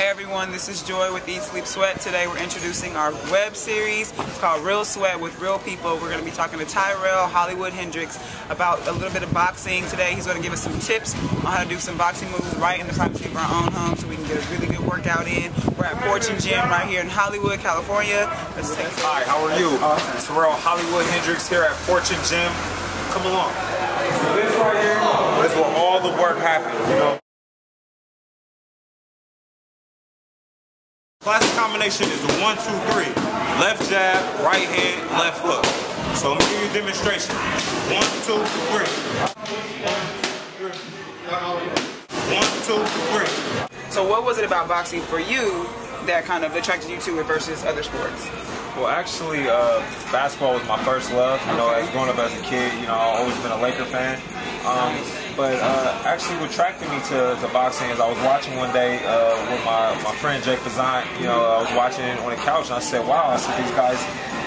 Hey everyone, this is Joy with Eat, Sleep, Sweat. Today we're introducing our web series. It's called Real Sweat with Real People. We're going to be talking to Tyrell, Hendrix about a little bit of boxing. Today he's going to give us some tips on how to do some boxing moves right in the privacy of our own home so we can get a really good workout in. We're at Fortune Gym right here in Hollywood, California. Let's take it. Hi, how are you? Awesome. Tyrell, Hendrix here at Fortune Gym. Come along. This right here is where all the work happens, you know. Classic combination is the 1, 2, 3. Left jab, right hand, left hook. So let me give you a demonstration. 1, 2, 3. 1, 2, 3. So what was it about boxing for you that kind of attracted you to it versus other sports? Well, actually, basketball was my first love. You know, as growing up as a kid, you know, I've always been a Laker fan. But actually, what attracted me to boxing is I was watching one day with my friend Jake Bazant. You know, I was watching it on the couch, and I said, "Wow!" I said, "These guys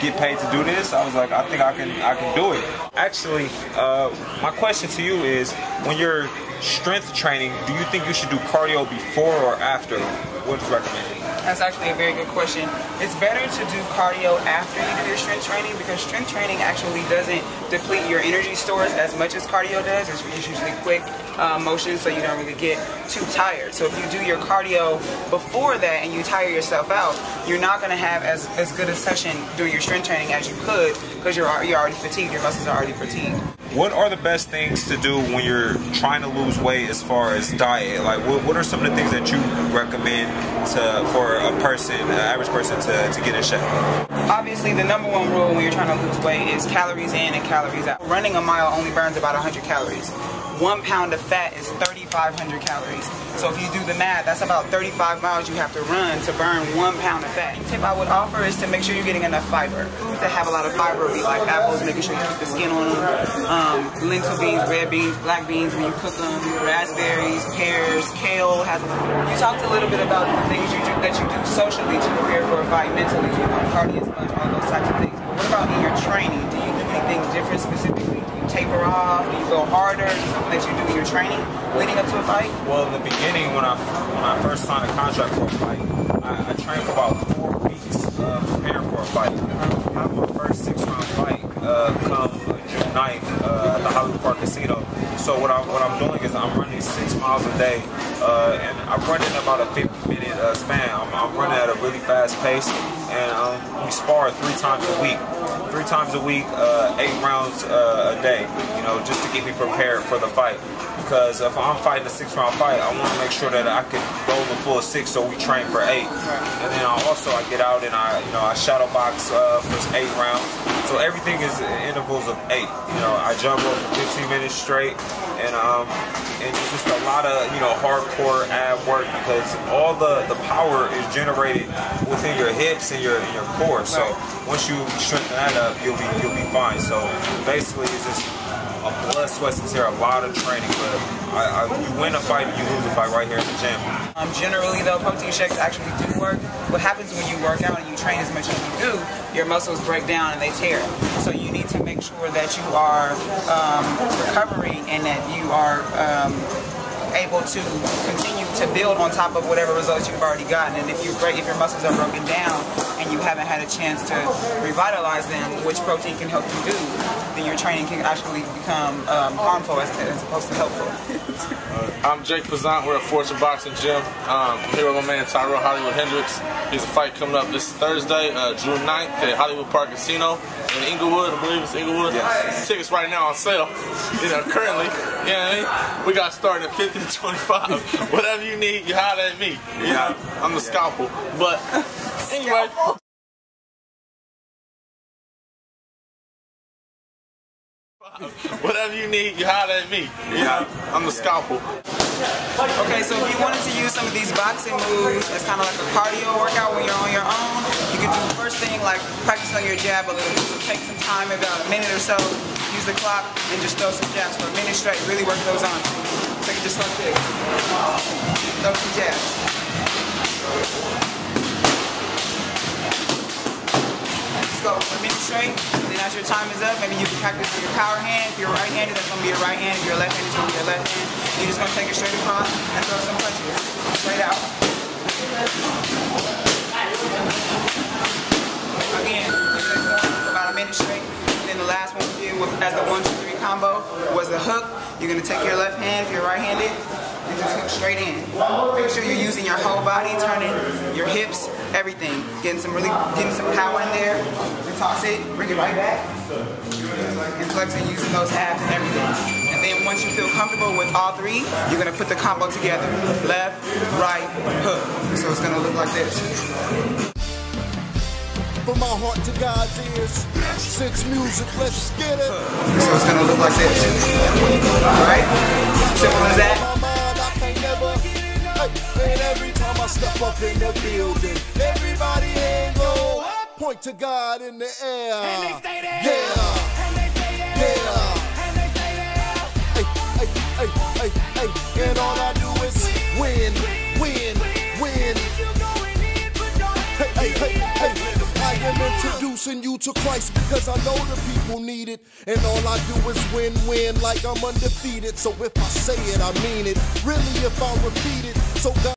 get paid to do this." I was like, "I think I can do it." Actually, my question to you is, when you're strength training, do you think you should do cardio before or after? What is recommended? That's actually a very good question. It's better to do cardio after you do your strength training because strength training actually doesn't deplete your energy stores as much as cardio does. It's usually quick motion, so you don't really get too tired. So if you do your cardio before that and you tire yourself out, you're not going to have as good a session doing your strength training as you could because you're already fatigued. Your muscles are already fatigued. What are the best things to do when you're trying to lose weight as far as diet? Like, what are some of the things that you recommend for an average person to get in shape? Obviously, the number one rule when you're trying to lose weight is calories in and calories out. Running a mile only burns about 100 calories. 1 pound of fat is 3,500 calories. So if you do the math, that's about 35 miles you have to run to burn 1 pound of fat. The tip I would offer is to make sure you're getting enough fiber. Foods that have a lot of fiber would be like apples, making sure you keep the skin on them, lentil beans, red beans, black beans when you cook them, raspberries, pears, kale. You talked a little bit about the things that you do socially to prepare for a fight mentally, cardio, all those types of things. But what about in your training? Do you do anything different specifically? Do you taper off? Do you go harder? Something that you do in your training leading up to a fight? Well, in the beginning, when I first signed a contract for a fight, I trained for about 4 weeks preparing for a fight. I had my first 6-round fight come June 9th at the Hollywood Park Casino. So what I'm doing is I'm running 6 miles a day, and I'm running about a 50-minute span. I'm running at a really fast pace, and we spar 3 times a week. 3 times a week, 8 rounds a day, you know, just to get me prepared for the fight. Because if I'm fighting a 6-round fight, I want to make sure that I can go the full 6, so we train for 8. And then I get out and I shadow box for 8 rounds. So everything is intervals of 8. You know, I jump rope for 15 minutes straight, and it's just a lot of hardcore ab work because all the power is generated within your hips and your core. So once you strengthen that up, you'll be fine. So basically, it's just a blood, sweat, and tear, a lot of training. But you win a fight and you lose a fight right here in the gym. Generally, though, protein shakes actually do work. What happens when you work out and you train as much as you do, your muscles break down and they tear. So you need to make sure that you are recovering and that you are able to continue to build on top of whatever results you've already gotten. And if your muscles are broken down and you haven't had a chance to revitalize them, which protein can help you do, then your training can actually become harmful as opposed to helpful. I'm Jake Bazant. We're at Fortune Boxing Gym. I'm here with my man Tyrell Hendrix. He's a fight coming up this Thursday, June 9th at Hollywood Park Casino in Inglewood. I believe it's Inglewood. Yes. Tickets right now on sale. Currently, you know what I mean? We got started at 50 to 25. Whatever you need, you holler at me. You know, I'm the scalpel. But anyway. Whatever you need, you holler at me. You know, I'm the scalpel. Okay, so if you wanted to use some of these boxing moves as kind of like a cardio workout when you're on your own, you can do the first thing like practice on your jab a little bit. So take some time, maybe about a minute or so, use the clock, and just throw some jabs for a minute straight. Really work those on. Take it just like this. Throw some jabs. Just go for a minute straight. Then as your time is up, maybe you can practice with your power hand. If you're right-handed, that's going to be your right hand. If you're left-handed, it's going to be your left hand. You're just going to take it straight across and throw some punches. Straight out. do as the 1, 2, 3 combo was the hook. You're gonna take your left hand if you're right-handed and just hook straight in. Make sure you're using your whole body, turning your hips, everything. Getting some power in there. And toss it, bring it right back. And flexing using those abs and everything. And then once you feel comfortable with all three, you're gonna put the combo together. Left, right, hook. So it's gonna look like this. From my heart to God's ears, 6 music, let's get it. So it's gonna look like this. Alright? Simple as that. And every time I step up in the building, everybody ain't go up. Point to God in the air. And they stay there. Yeah. And they stay there. Yeah. And they stay there. Hey, hey, hey, hey, hey. And all I do is win, win, win. Hey, hey, hey, hey. I am introducing you to Christ because I know the people need it. And all I do is win, win like I'm undefeated. So if I say it, I mean it. Really, if I repeat it, so God